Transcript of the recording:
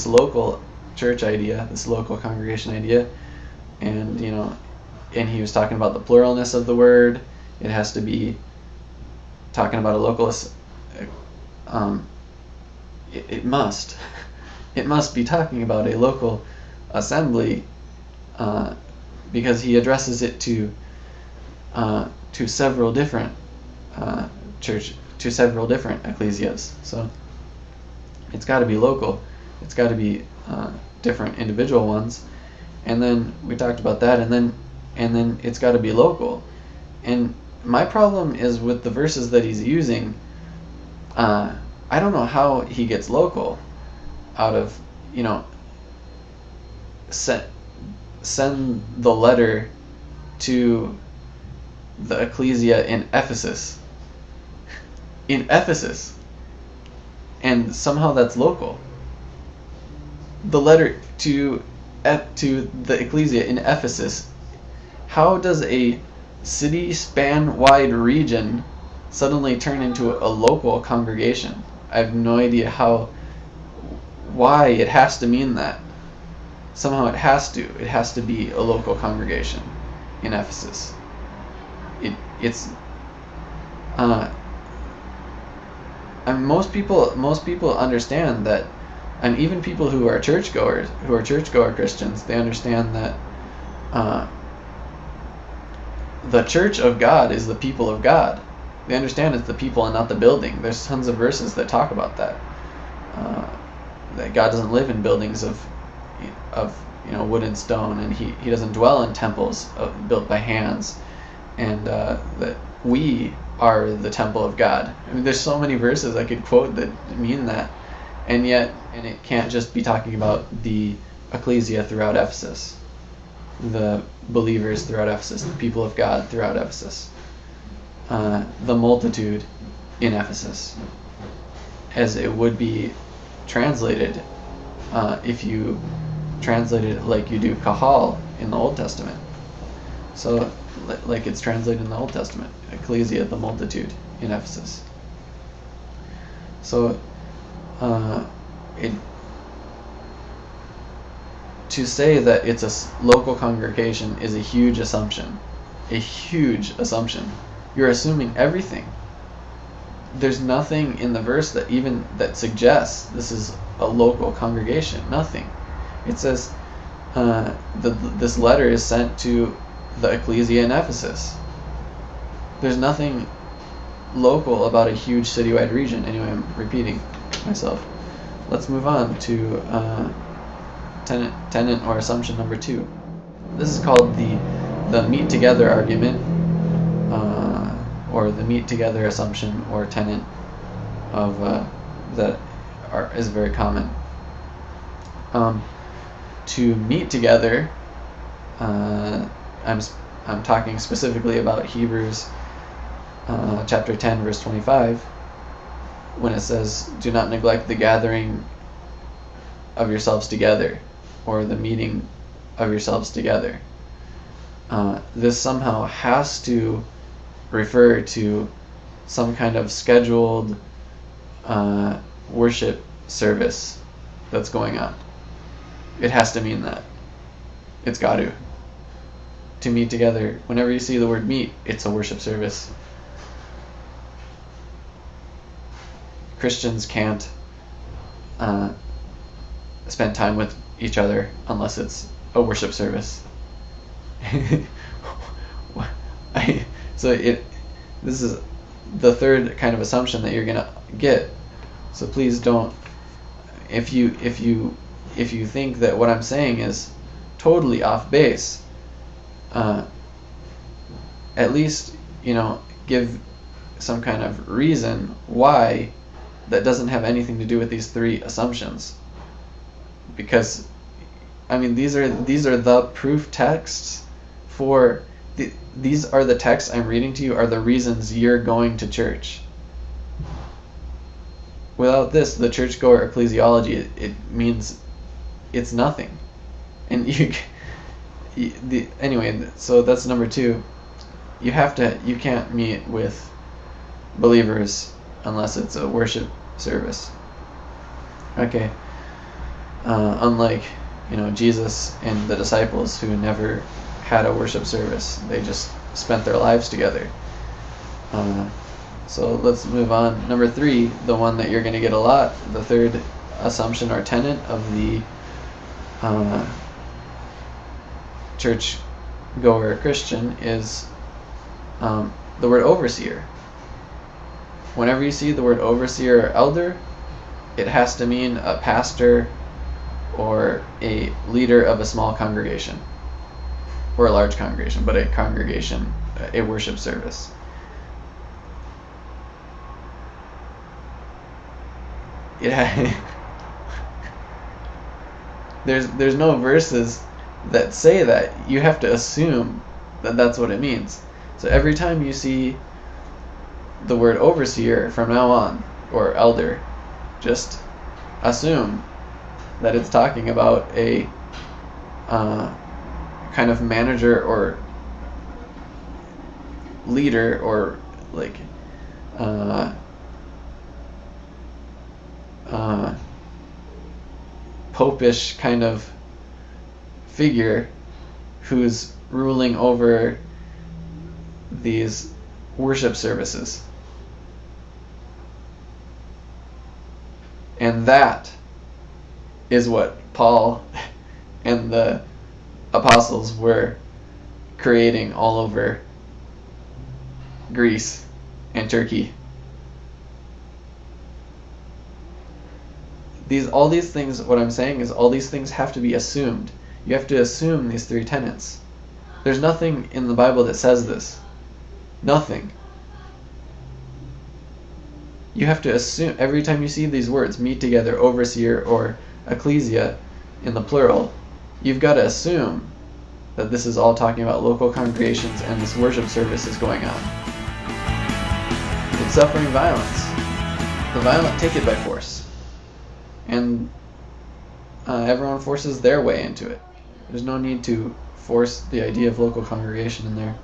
this local church idea, this local congregation idea, and and he was talking about the pluralness of the word. It has to be talking about a local. It must be talking about a local assembly, because he addresses it to several different several different ecclesias. So it's got to be local. It's got to be different individual ones, and then we talked about that, and then it's got to be local. And my problem is with the verses that he's using. I don't know how he gets local out of send the letter to the ecclesia in Ephesus. And somehow that's local. The letter to the ecclesia in Ephesus. How does a city span-wide region suddenly turn into a local congregation? I have no idea why it has to mean that. Somehow it has to be a local congregation in Ephesus. And most people understand that, and even people who are churchgoer Christians, they understand that the church of God is the people of God. They understand it's the people and not the building. There's tons of verses that talk about that. That God doesn't live in buildings of wood and stone, and he doesn't dwell in temples built by hands, and that we are the temple of God. I mean, there's so many verses I could quote that mean that, and it can't just be talking about the ecclesia throughout Ephesus, the believers throughout Ephesus, the people of God throughout Ephesus, the multitude in Ephesus, as it would be translated if you translate it like you do kahal in the Old Testament. So like it's translated in the Old Testament, ecclesia, the multitude in Ephesus. So to say that it's a local congregation is a huge assumption. You're assuming everything. There's nothing in the verse that suggests this is a local congregation. Nothing. It says this letter is sent to the ecclesia in Ephesus. There's nothing local about a huge citywide region. Anyway, I'm repeating myself. Let's move on to tenet or assumption number 2. This is called the meet together argument, or the meet together assumption or tenet of is very common. To meet together, I'm talking specifically about Hebrews chapter 10 verse 25, when it says, "Do not neglect the gathering of yourselves together," or the meeting of yourselves together. This somehow has to refer to some kind of scheduled worship service that's going on. It has to mean that. It's got to. To meet together, whenever you see the word meet, it's a worship service. Christians can't spend time with each other unless it's a worship service. This is the third kind of assumption that you're gonna get. So please don't. If you think that what I'm saying is totally off base, at least give some kind of reason why that doesn't have anything to do with these 3 assumptions. Because these are the proof texts for these are the texts I'm reading to you are the reasons you're going to church. Without this, the churchgoer ecclesiology, it means it's nothing. And anyway, so that's number 2. You can't meet with believers unless it's a worship service. Okay. Unlike, Jesus and the disciples who never had a worship service. They just spent their lives together. So let's move on. Number 3, the one that you're going to get a lot, the third assumption or tenet of the church-goer Christian is the word overseer. Whenever you see the word overseer or elder, it has to mean a pastor or a leader of a small congregation, or a large congregation, but a congregation, a worship service. There's no verses that say that. You have to assume that that's what it means. So every time you see the word overseer from now on, or elder, just assume that it's talking about a kind of manager or leader, or like popish kind of figure who's ruling over these worship services. And that is what Paul and the apostles were creating all over Greece and Turkey. All these things, what I'm saying is all these things have to be assumed. You have to assume these 3 tenets. There's nothing in the Bible that says this. Nothing. You have to assume, every time you see these words, meet together, overseer, or ecclesia in the plural, you've got to assume that this is all talking about local congregations and this worship service is going on. It's suffering violence. The violent take it by force. And everyone forces their way into it. There's no need to force the idea of local congregation in there.